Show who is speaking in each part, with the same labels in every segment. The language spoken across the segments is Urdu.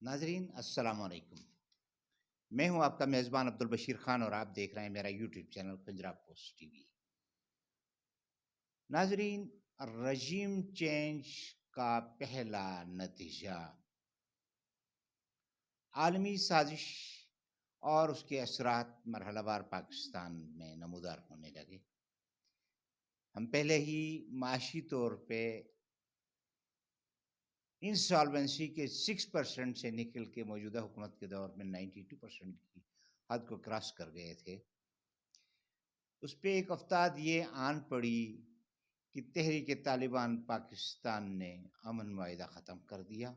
Speaker 1: ناظرین السلام علیکم، میں ہوں آپ کا میزبان عبدالبشیر خان اور آپ دیکھ رہے ہیں میرا YouTube channel Punjab post T V. ناظرین، رجیم چینج کا پہلا نتیجہ عالمی سازش اور اس کے اثرات مرحلہ وار پاکستان میں نمودار ہونے لگے۔ ہم پہلے ہی معاشی طور پہ انسالوینسی کے 6% سے نکل کے موجودہ حکومت کے دور میں 92% کی حد کو کراس کر گئے تھے۔ اس پہ ایک افتاد یہ آن پڑی کہ تحریک طالبان پاکستان نے امن معاہدہ ختم کر دیا،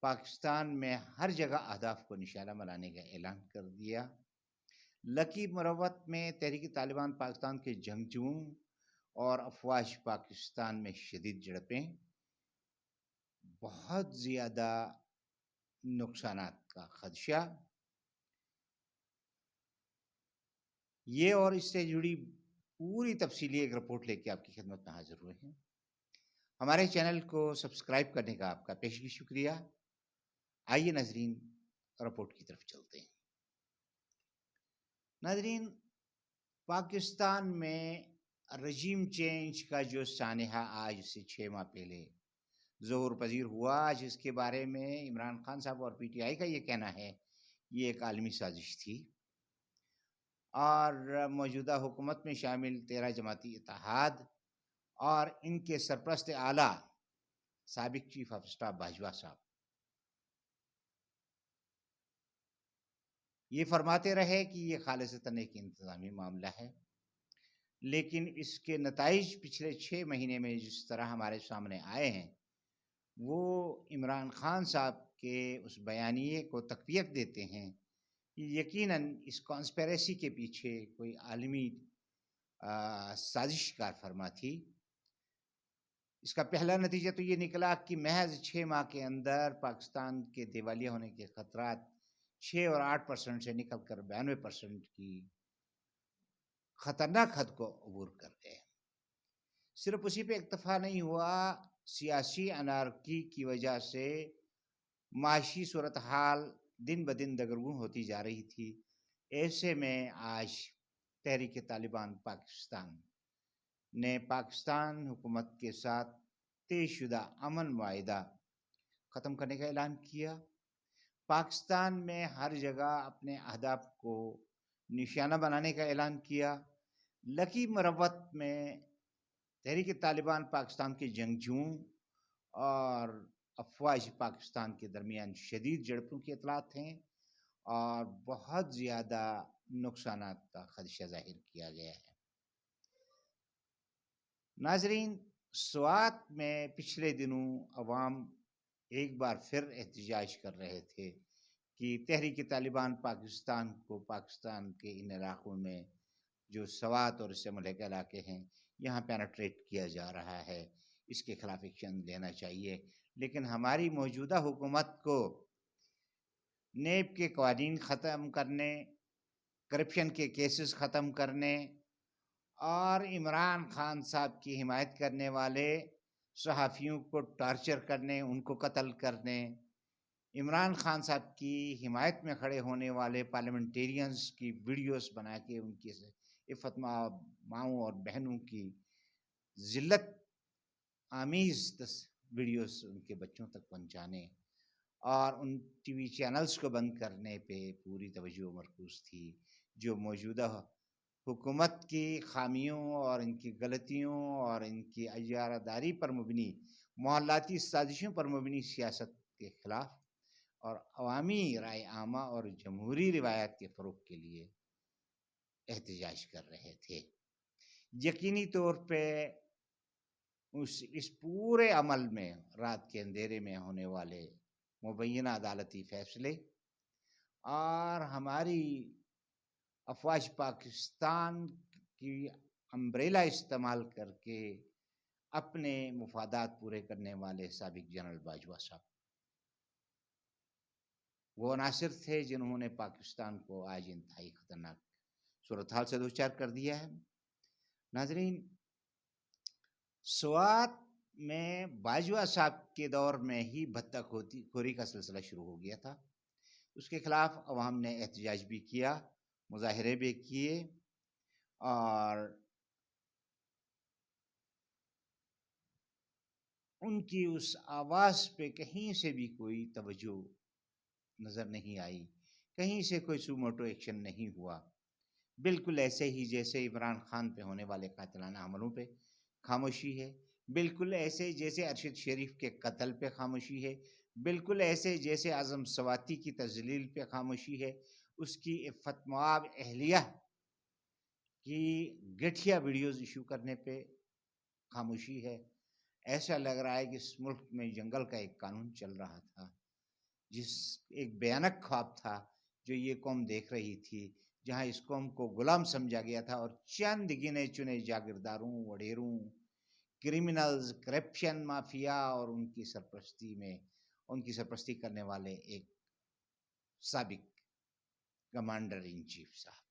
Speaker 1: پاکستان میں ہر جگہ اہداف کو نشانہ بنانے کا اعلان کر دیا۔ لکی مروت میں تحریک طالبان پاکستان کے جنگجوؤں اور افواج پاکستان میں شدید جھڑپیں، بہت زیادہ نقصانات کا خدشہ، یہ اور اس سے جڑی پوری تفصیلی ایک رپورٹ لے کے آپ کی خدمت میں حاضر ہوئے ہیں۔ ہمارے چینل کو سبسکرائب کرنے کا آپ کا پیشگی شکریہ۔ آئیے ناظرین رپورٹ کی طرف چلتے ہیں۔ ناظرین، پاکستان میں رجیم چینج کا جو سانحہ آج سے 6 ماہ پہلے ظہور پذیر ہوا، آج اس کے بارے میں عمران خان صاحب اور پی ٹی آئی کا یہ کہنا ہے یہ ایک عالمی سازش تھی اور موجودہ حکومت میں شامل 13 جماعتی اتحاد اور ان کے سرپرست اعلیٰ سابق چیف آف اسٹاف باجوہ صاحب یہ فرماتے رہے کہ یہ خالصتاً ایک انتظامی معاملہ ہے، لیکن اس کے نتائج پچھلے 6 مہینے میں جس طرح ہمارے سامنے آئے ہیں وہ عمران خان صاحب کے اس بیانیے کو تقویت دیتے ہیں کہ یقیناً اس کانسپیریسی کے پیچھے کوئی عالمی سازش کار فرما تھی۔ اس کا پہلا نتیجہ تو یہ نکلا کہ محض 6 ماہ کے اندر پاکستان کے دیوالیہ ہونے کے خطرات 6 اور 8% سے نکل کر 92% کی خطرناک حد کو عبور کر گئے۔ صرف اسی پہ اکتفا نہیں ہوا، سیاسی انارکی کی وجہ سے معاشی صورتحال دن بدن دگرگوں ہوتی جا رہی تھی۔ ایسے میں آج تحریک طالبان پاکستان نے پاکستان حکومت کے ساتھ طے شدہ امن معاہدہ ختم کرنے کا اعلان کیا۔ پاکستان میں ہر جگہ اپنے اہداف کو نشانہ بنانے کا اعلان کیا۔ لکی مروت میں تحریک طالبان پاکستان کے جنگجوؤں اور افواج پاکستان کے درمیان شدید جھڑپوں کی اطلاعات ہیں اور بہت زیادہ نقصانات کا خدشہ ظاہر کیا گیا ہے۔ ناظرین، سوات میں پچھلے دنوں عوام ایک بار پھر احتجاج کر رہے تھے کہ تحریک طالبان پاکستان کو پاکستان کے ان علاقوں میں جو سوات اور اس سے ملحقہ علاقے ہیں یہاں پینیٹریٹ کیا جا رہا ہے، اس کے خلاف ایکشن لینا چاہیے۔ لیکن ہماری موجودہ حکومت کو نیب کے قوانین ختم کرنے، کرپشن کے کیسز ختم کرنے اور عمران خان صاحب کی حمایت کرنے والے صحافیوں کو ٹارچر کرنے، ان کو قتل کرنے، عمران خان صاحب کی حمایت میں کھڑے ہونے والے پارلیمنٹیرینز کی ویڈیوز بنا کے ان کی عفت ماؤں اور بہنوں کی ذلت آمیز ویڈیوز ان کے بچوں تک پہنچانے اور ان ٹی وی چینلز کو بند کرنے پہ پوری توجہ مرکوز تھی، جو موجودہ حکومت کی خامیوں اور ان کی غلطیوں اور ان کی اجارہ داری پر مبنی محلاتی سازشوں پر مبنی سیاست کے خلاف اور عوامی رائے عامہ اور جمہوری روایات کے فروغ کے لیے احتجاج کر رہے تھے۔ یقینی طور پہ اس پورے عمل میں رات کے اندھیرے میں ہونے والے مبینہ عدالتی فیصلے اور ہماری افواج پاکستان کی امبریلا استعمال کر کے اپنے مفادات پورے کرنے والے سابق جنرل باجوہ صاحب، وہ عناصر تھے جنہوں نے پاکستان کو آج انتہائی خطرناک صورتحال سے دوچار کر دیا ہے۔ ناظرین، سوات میں باجوہ صاحب کے دور میں ہی بھتہ خوری کا سلسلہ شروع ہو گیا تھا. اس کے خلاف عوام نے احتجاج بھی کیا، مظاہرے بھی کیے، اور ان کی اس آواز پہ کہیں سے بھی کوئی توجہ نظر نہیں آئی، کہیں سے کوئی سوموٹو ایکشن نہیں ہوا. بالکل ایسے ہی جیسے عمران خان پہ ہونے والے قاتلانہ حملوں پہ خاموشی ہے، بالکل ایسے جیسے ارشد شریف کے قتل پہ خاموشی ہے، بالکل ایسے جیسے اعظم سواتی کی تذلیل پہ خاموشی ہے، اس کی عفت مآب اہلیہ کی گٹھیا ویڈیوز ایشو کرنے پہ خاموشی ہے. ایسا لگ رہا ہے کہ اس ملک میں جنگل کا ایک قانون چل رہا تھا، جس ایک بھیانک خواب تھا جو یہ قوم دیکھ رہی تھی، جہاں اس قوم کو غلام سمجھا گیا تھا اور چند گنے چنے جاگیرداروں، وڈیروں، کرمنلز، کرپشن مافیا اور ان کی سرپرستی کرنے والے ایک سابق کمانڈر ان چیف صاحب،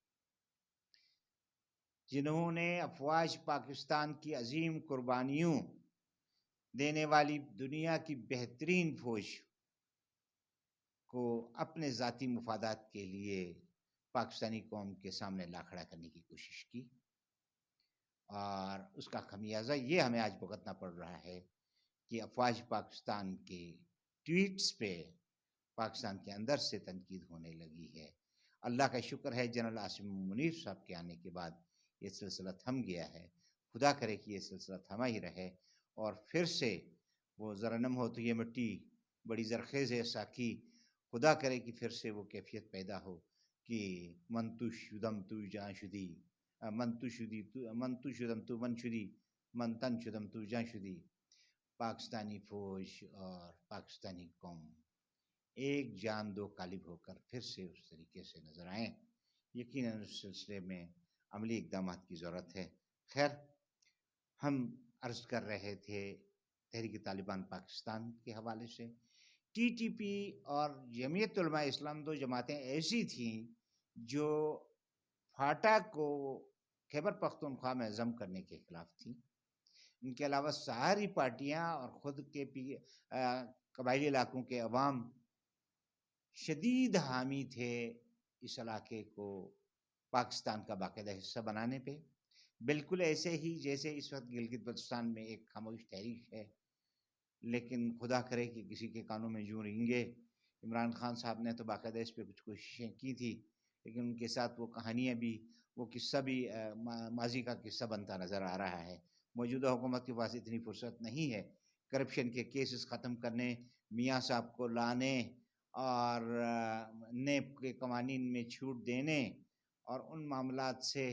Speaker 1: جنہوں نے افواج پاکستان کی عظیم قربانیوں دینے والی دنیا کی بہترین فوج کو اپنے ذاتی مفادات کے لیے پاکستانی قوم کے سامنے لا کھڑا کرنے کی کوشش کی، اور اس کا خمیازہ یہ ہمیں آج بھگتنا پڑ رہا ہے کہ افواج پاکستان کے ٹویٹس پہ پاکستان کے اندر سے تنقید ہونے لگی ہے. اللہ کا شکر ہے جنرل عاصم منیر صاحب کے آنے کے بعد یہ سلسلہ تھم گیا ہے. خدا کرے کہ یہ سلسلہ تھما ہی رہے اور پھر سے وہ ذرا نم ہو تو یہ مٹی بڑی زرخیز ہے ساکی، خدا کرے کہ پھر سے وہ کیفیت پیدا ہو کہ من تو شدم تو جان شدی، من تو شدم تو من شدی، من تن شدم تو جان شدی. پاکستانی فوج اور پاکستانی قوم ایک جان دو قالب ہو کر پھر سے اس طریقے سے نظر آئیں. یقیناً اس سلسلے میں عملی اقدامات کی ضرورت ہے. خیر، ہم عرض کر رہے تھے تحریک طالبان پاکستان کے حوالے سے. ٹی ٹی پی اور جمعیت علماء اسلام دو جماعتیں ایسی تھیں جو فاٹا کو خیبر پختونخوا میں ضم کرنے کے خلاف تھیں. ان کے علاوہ ساری پارٹیاں اور خود کے قبائلی علاقوں کے عوام شدید حامی تھے اس علاقے کو پاکستان کا باقاعدہ حصہ بنانے پہ. بالکل ایسے ہی جیسے اس وقت گلگت بلتستان میں ایک خاموش تحریک ہے، لیکن خدا کرے کہ کسی کے کانوں میں جوں رینگے. عمران خان صاحب نے تو باقاعدہ اس پہ کچھ کوششیں کی تھی، لیکن ان کے ساتھ وہ کہانیاں بھی، وہ قصہ بھی ماضی کا قصہ بنتا نظر آ رہا ہے. موجودہ حکومت کے پاس اتنی فرصت نہیں ہے کرپشن کے کیسز ختم کرنے، میاں صاحب کو لانے اور نیب کے قوانین میں چھوٹ دینے، اور ان معاملات سے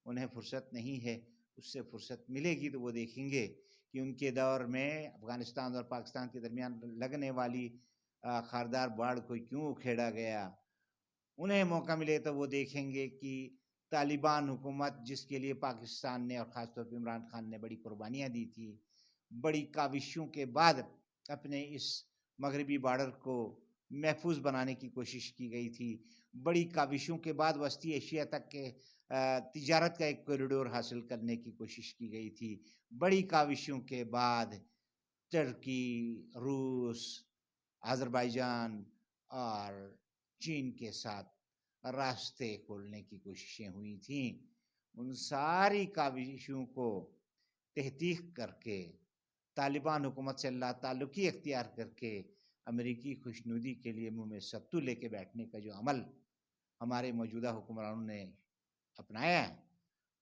Speaker 1: انہیں فرصت نہیں ہے. اس سے فرصت ملے گی تو وہ دیکھیں گے کہ ان کے دور میں افغانستان اور پاکستان کے درمیان لگنے والی خاردار باڑ کو کیوں کھیڑا گیا. انہیں موقع ملے تو وہ دیکھیں گے کہ طالبان حکومت جس کے لیے پاکستان نے اور خاص طور پہ عمران خان نے بڑی قربانیاں دی تھی، بڑی کاوشوں کے بعد اپنے اس مغربی بارڈر کو محفوظ بنانے کی کوشش کی گئی تھی، بڑی کاوشوں کے بعد وسطی ایشیا تک کے تجارت کا ایک کوریڈور حاصل کرنے کی کوشش کی گئی تھی، بڑی کاوشوں کے بعد ترکی، روس، آذربائیجان اور چین کے ساتھ راستے کھولنے کی کوششیں ہوئی تھیں. ان ساری کاوشوں کو تحقیق کر کے طالبان حکومت سے لا تعلقی اختیار کر کے امریکی خوشنودی کے لیے منہ میں ستو لے کے بیٹھنے کا جو عمل ہمارے موجودہ حکمرانوں نے اپنایا ہے،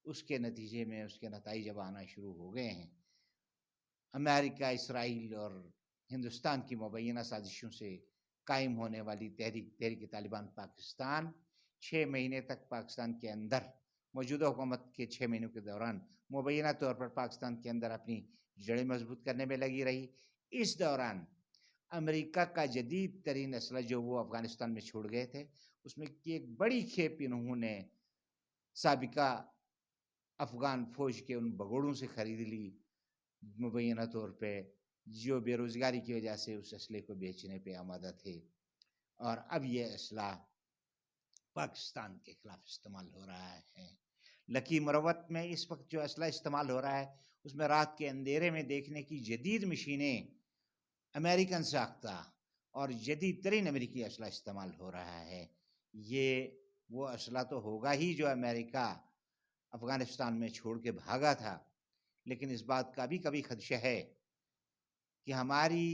Speaker 1: اس کے نتیجے میں اس کے نتائج اب آنا شروع ہو گئے ہیں. امریکہ، اسرائیل اور ہندوستان کی مبینہ سازشوں سے قائم ہونے والی تحریک طالبان پاکستان 6 مہینے تک پاکستان کے اندر، موجودہ حکومت کے 6 مہینوں کے دوران مبینہ طور پر پاکستان کے اندر اپنی جڑیں مضبوط کرنے میں لگی رہی. اس دوران امریکہ کا جدید ترین اسلحہ جو وہ افغانستان میں چھوڑ گئے تھے، اس میں کی ایک بڑی کھیپ انہوں نے سابقہ افغان فوج کے ان بگوڑوں سے خرید لی مبینہ طور پہ، جو بے روزگاری کی وجہ سے اس اسلحے کو بیچنے پہ آمادہ تھے. اور اب یہ اسلحہ پاکستان کے خلاف استعمال ہو رہا ہے. لکی مروت میں اس وقت جو اسلحہ استعمال ہو رہا ہے اس میں رات کے اندھیرے میں دیکھنے کی جدید مشینیں امریکن ساختہ اور جدید ترین امریکی اسلحہ استعمال ہو رہا ہے۔ یہ وہ اسلحہ تو ہوگا ہی جو امریکہ افغانستان میں چھوڑ کے بھاگا تھا، لیکن اس بات کا بھی کبھی خدشہ ہے کہ ہماری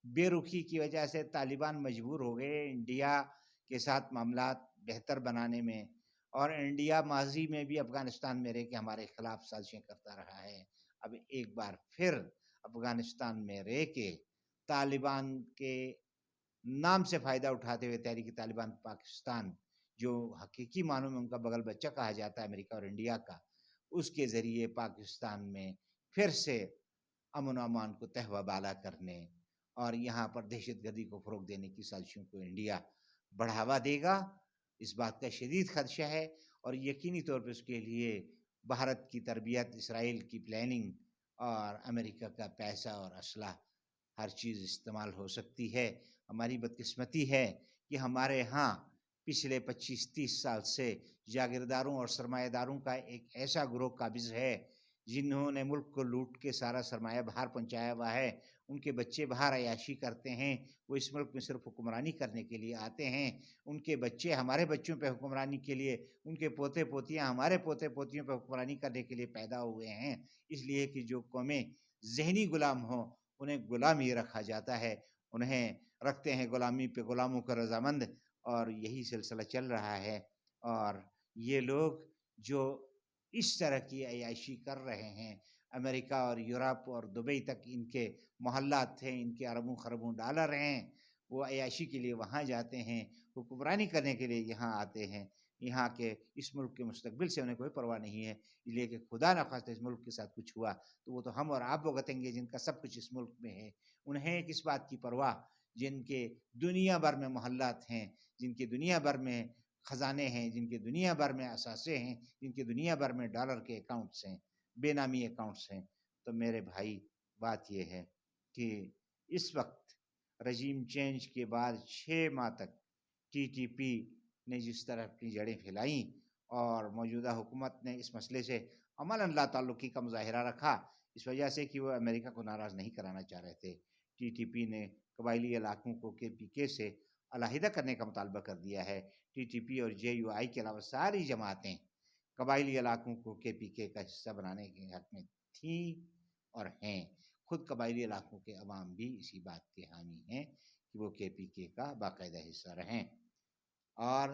Speaker 1: بے رخی کی وجہ سے طالبان مجبور ہو گئے انڈیا کے ساتھ معاملات بہتر بنانے میں، اور انڈیا ماضی میں بھی افغانستان میں رہ کے ہمارے خلاف سازشیں کرتا رہا ہے۔ اب ایک بار پھر افغانستان میں رہ کے طالبان کے نام سے فائدہ اٹھاتے ہوئے تحریک طالبان پاکستان، جو حقیقی معنوں میں ان کا بغل بچہ کہا جاتا ہے امریکہ اور انڈیا کا، اس کے ذریعے پاکستان میں پھر سے امن و امان کو تہوہ بالا کرنے اور یہاں پر دہشت گردی کو فروغ دینے کی سازشوں کو انڈیا بڑھاوا دے گا، اس بات کا شدید خدشہ ہے۔ اور یقینی طور پہ اس کے لیے بھارت کی تربیت، اسرائیل کی پلاننگ اور امریکہ کا پیسہ اور اسلحہ ہر چیز استعمال ہو سکتی ہے۔ ہماری بدقسمتی ہے کہ ہمارے ہاں پچھلے 25-30 سال سے جاگیرداروں اور سرمایہ داروں کا ایک ایسا گروہ قابض ہے جنہوں نے ملک کو لوٹ کے سارا سرمایہ باہر پہنچایا ہوا ہے۔ ان کے بچے باہر عیاشی کرتے ہیں، وہ اس ملک میں صرف حکمرانی کرنے کے لیے آتے ہیں۔ ان کے بچے ہمارے بچوں پہ حکمرانی کے لیے، ان کے پوتے پوتیاں ہمارے پوتے پوتیوں پہ حکمرانی کرنے کے لیے پیدا ہوئے ہیں، اس لیے کہ جو قومیں ذہنی غلام ہوں انہیں غلام ہی رکھا جاتا ہے، انہیں رکھتے ہیں غلامی پہ غلاموں کا رضامند، اور یہی سلسلہ چل رہا ہے۔ اور یہ لوگ جو اس طرح کی عیاشی کر رہے ہیں، امریکہ اور یورپ اور دبئی تک ان کے محلات تھے، ان کے اربوں خربوں ڈالر ہیں، وہ عیاشی کے لیے وہاں جاتے ہیں، حکمرانی کرنے کے لیے یہاں آتے ہیں۔ یہاں کے اس ملک کے مستقبل سے انہیں کوئی پرواہ نہیں ہے، اس لیے کہ خدا نخواستہ اس ملک کے ساتھ کچھ ہوا تو وہ تو ہم اور آپ بھگتیں گے جن کا سب کچھ اس ملک میں ہے۔ انہیں کس بات کی پرواہ جن کے دنیا بھر میں محلات ہیں، جن کے دنیا بھر میں خزانے ہیں، جن کے دنیا بھر میں اثاثے ہیں، جن کے دنیا بھر میں ڈالر کے اکاؤنٹس ہیں، بے نامی اکاؤنٹس ہیں۔ تو میرے بھائی بات یہ ہے کہ اس وقت رجیم چینج کے بعد 6 ماہ تک ٹی ٹی پی نے جس طرح اپنی جڑیں پھیلائیں اور موجودہ حکومت نے اس مسئلے سے عملاً لا تعلقی کا مظاہرہ رکھا، اس وجہ سے کہ وہ امریکہ کو ناراض نہیں کرانا چاہ رہے تھے۔ ٹی ٹی پی نے قبائلی علاقوں کو کے پی کے سے علیحدہ کرنے کا مطالبہ کر دیا ہے۔ ٹی ٹی پی اور جے یو آئی کے علاوہ ساری جماعتیں قبائلی علاقوں کو کے پی کے کا حصہ بنانے کے حق میں تھیں اور ہیں۔ خود قبائلی علاقوں کے عوام بھی اسی بات کے حامی ہیں کہ وہ کے پی کے کا باقاعدہ حصہ رہیں۔ اور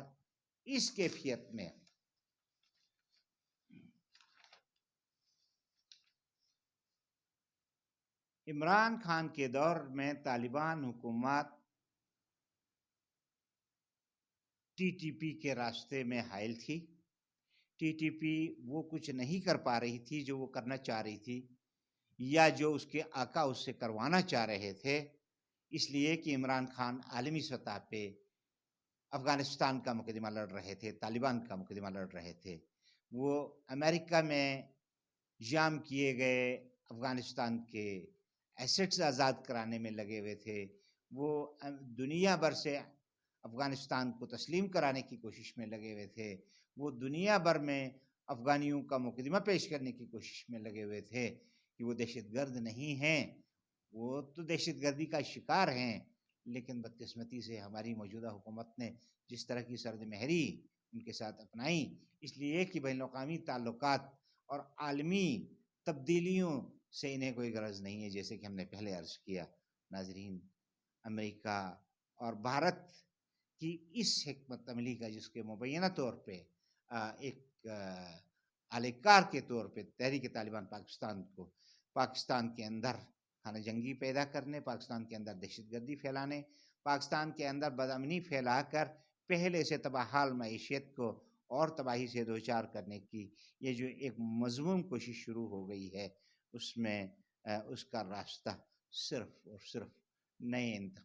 Speaker 1: اس کیفیت میں عمران خان کے دور میں طالبان حکومت ٹی ٹی پی کے راستے میں حائل تھی۔ ٹی ٹی پی وہ کچھ نہیں کر پا رہی تھی جو وہ کرنا چاہ رہی تھی، یا جو اس کے آقا اس سے کروانا چاہ رہے تھے، اس لیے کہ عمران خان عالمی سطح پہ افغانستان کا مقدمہ لڑ رہے تھے، طالبان کا مقدمہ لڑ رہے تھے۔ وہ امریکہ میں جام کیے گئے افغانستان کے ایسٹس آزاد کرانے میں لگے ہوئے تھے۔ وہ دنیا بھر سے افغانستان کو تسلیم کرانے کی کوشش میں لگے ہوئے تھے۔ وہ دنیا بھر میں افغانیوں کا مقدمہ پیش کرنے کی کوشش میں لگے ہوئے تھے کہ وہ دہشت گرد نہیں ہیں، وہ تو دہشت گردی کا شکار ہیں، لیکن بدقسمتی سے ہماری موجودہ حکومت نے جس طرح کی سرد مہری ان کے ساتھ اپنائی، اس لیے کہ بین الاقوامی تعلقات اور عالمی تبدیلیوں سے انہیں کوئی غرض نہیں ہے۔ جیسے کہ ہم نے پہلے عرض کیا ناظرین، امریکہ اور بھارت کی اس حکمت عملی کا جس کے مبینہ طور پہ ایک اہلکار کے طور پہ تحریک طالبان پاکستان کو پاکستان کے اندر خانہ جنگی پیدا کرنے، پاکستان کے اندر دہشت گردی پھیلانے، پاکستان کے اندر بدامنی پھیلا کر پہلے سے تباہ حال معیشت کو اور تباہی سے دوچار کرنے کی یہ جو ایک مذموم کوشش شروع ہو گئی ہے، اس میں اس کا راستہ صرف اور صرف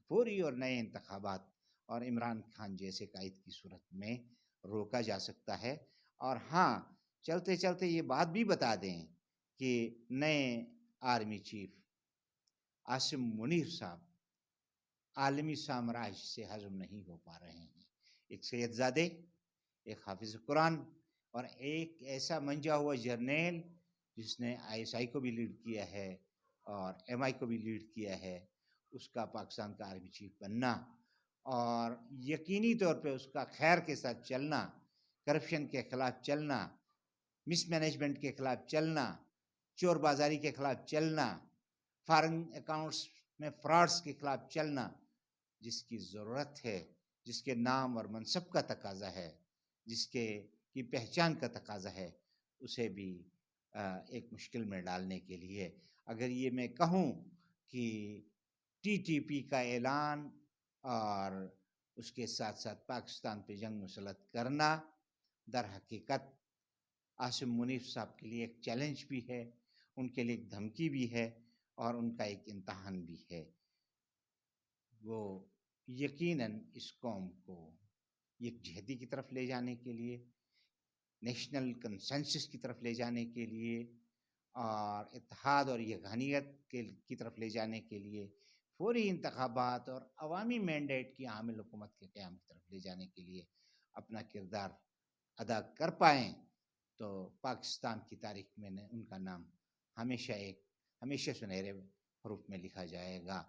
Speaker 1: فوری اور نئے انتخابات اور عمران خان جیسے قائد کی صورت میں روکا جا سکتا ہے۔ اور ہاں، چلتے چلتے یہ بات بھی بتا دیں کہ نئے آرمی چیف عاصم منیر صاحب عالمی سامراج سے ہضم نہیں ہو پا رہے ہیں۔ ایک سید زادے، ایک حافظ قرآن اور ایک ایسا منجا ہوا جرنیل جس نے ISI کو بھی لیڈ کیا ہے اور MI کو بھی لیڈ کیا ہے، اس کا پاکستان کا آرمی چیف بننا اور یقینی طور پہ اس کا خیر کے ساتھ چلنا، کرپشن کے خلاف چلنا، مس مینجمنٹ کے خلاف چلنا، چور بازاری کے خلاف چلنا، فارن اکاؤنٹس میں فراڈس کے خلاف چلنا، جس کی ضرورت ہے، جس کے نام اور منصب کا تقاضا ہے، جس کی پہچان کا تقاضا ہے، اسے بھی ایک مشکل میں ڈالنے کے لیے اگر یہ میں کہوں کہ TTP کا اعلان اور اس کے ساتھ ساتھ پاکستان پہ جنگ مسلط کرنا در حقیقت عاصم منیف صاحب کے لیے ایک چیلنج بھی ہے، ان کے لیے ایک دھمکی بھی ہے اور ان کا ایک امتحان بھی ہے۔ وہ یقیناً اس قوم کو یکجہتی کی طرف لے جانے کے لیے، نیشنل کنسنسس کی طرف لے جانے کے لیے اور اتحاد اور یگانیت کی طرف لے جانے کے لیے، فوری انتخابات اور عوامی مینڈیٹ کی عامل حکومت کے قیام کی طرف لے جانے کے لیے اپنا کردار ادا کر پائیں تو پاکستان کی تاریخ میں ان کا نام ہمیشہ سنہرے حروف میں لکھا جائے گا۔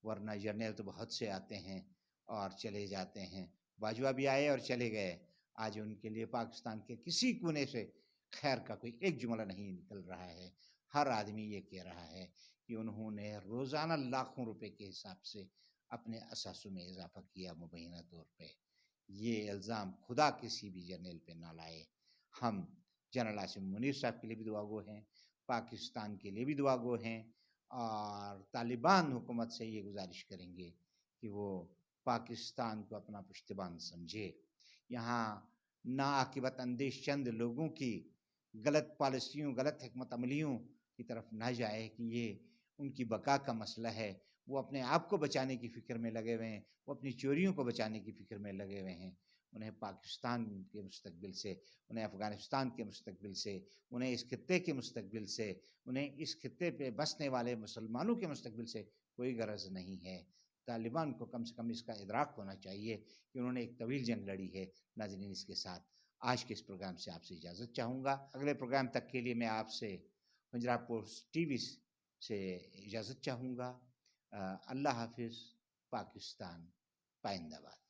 Speaker 1: ورنہ جرنیل تو بہت سے آتے ہیں اور چلے جاتے ہیں، باجوہ بھی آئے اور چلے گئے، آج ان کے لیے پاکستان کے کسی کونے سے خیر کا کوئی ایک جملہ نہیں نکل رہا ہے۔ ہر آدمی یہ کہہ رہا ہے کہ انہوں نے روزانہ لاکھوں روپے کے حساب سے اپنے اثاثوں میں اضافہ کیا مبینہ طور پہ۔ یہ الزام خدا کسی بھی جرنیل پہ نہ لائے۔ ہم جنرل عاصم منیر صاحب کے لیے بھی دعا گو ہیں، پاکستان کے لیے بھی دعا گو ہیں اور طالبان حکومت سے یہ گزارش کریں گے کہ وہ پاکستان کو اپنا پشتبان سمجھے۔ یہاں ناعاقبت اندیش چند لوگوں کی غلط پالیسیوں، غلط حکمت عملیوں کی طرف نہ جائے کہ یہ ان کی بقا کا مسئلہ ہے۔ وہ اپنے آپ کو بچانے کی فکر میں لگے ہوئے ہیں، وہ اپنی چوریوں کو بچانے کی فکر میں لگے ہوئے ہیں۔ انہیں پاکستان کے مستقبل سے، انہیں افغانستان کے مستقبل سے، انہیں اس خطے کے مستقبل سے، انہیں اس خطے پہ بسنے والے مسلمانوں کے مستقبل سے کوئی غرض نہیں ہے۔ طالبان کو کم سے کم اس کا ادراک ہونا چاہیے کہ انہوں نے ایک طویل جنگ لڑی ہے۔ ناظرین، اس کے ساتھ آج کے اس پروگرام سے آپ سے اجازت چاہوں گا۔ اگلے پروگرام تک کے لیے میں آپ سے پنجاب پوسٹ TV سے اجازت چاہوں گا۔ اللہ حافظ۔ پاکستان پائندہ باد۔